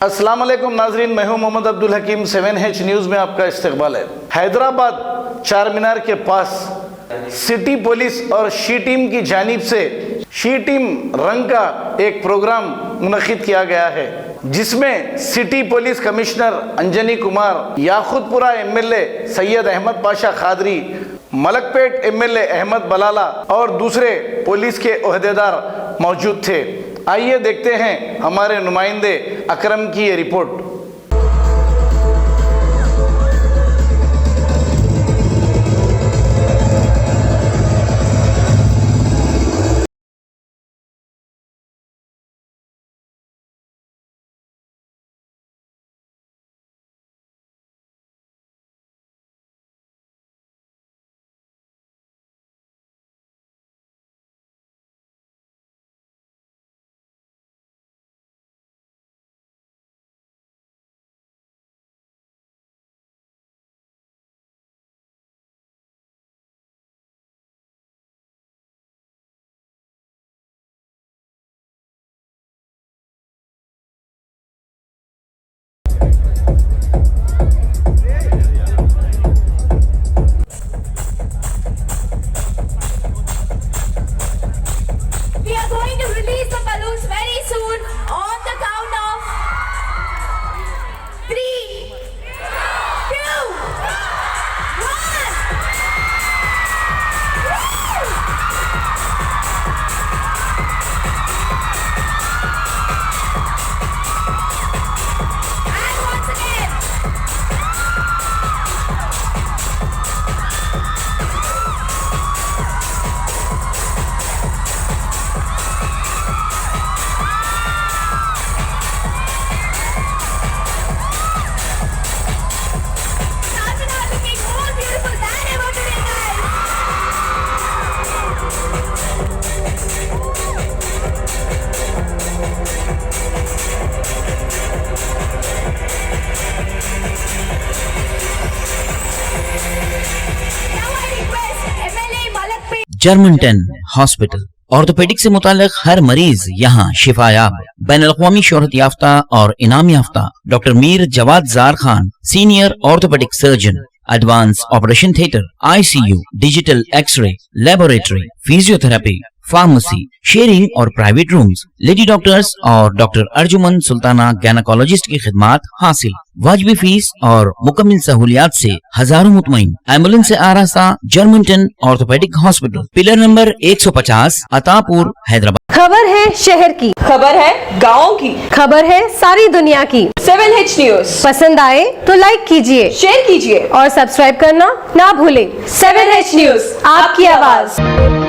अस्सलाम वालेकुम नाजरीन, मैं हूं मोहम्मद अब्दुल हकीम। 7H न्यूज़ में आपका इस्तकबाल है। हैदराबाद चार मीनार के पास सिटी पुलिस और शी टीम की जानिब से शी टीम रंग का एक प्रोग्राम मुनक्किद किया गया है, जिसमें city police commissioner Anjani Kumar, Yakutpura MLA Syed Ahmed Pasha Khadri, Malakpet MLA Ahmed Balala और दूसरे पुलिस के ओहदेदार मौजूद थे। आइए देखते हैं हमारे नुमाइंदे अकरम की ये report. We are going to release the balloons very soon on the count of 3, 2, 1. And once again. Started out looking more beautiful than ever today, guys. Now I request MLA Malakpet. Germanton hospital orthopaedic से मुताल्लिक हर मरीज यहाँ शिफायाब। बैनुल-अक़वामी शोहरत याफ्ता और इनाम याफ्ता doctor Mir Jawad Zar Khan, senior orthopaedic surgeon, advance operation theatre, ICU, digital x ray, laboratory, physiotherapy, pharmacy, sharing और private rooms, lady doctors और डॉक्टर अर्जुमन सुल्ताना गैनकोलॉजिस्ट की खिदमात हासिल। वाजिबी फीस और मुकम्मल सहूलियात से हजारों मुतमईन। एम्बुलेंस से आरास्ता Germanten orthopaedic hospital, pillar number 150, Attapur, Hyderabad. खबर है शहर की, खबर है गाँव की, खबर है सारी दुनिया की। 7H न्यूज़ पसंद आए तो लाइक कीजिए, शेयर कीजिए और सब्सक्राइब करना ना भूलें। 7H न्यूज़, आपकी आवाज।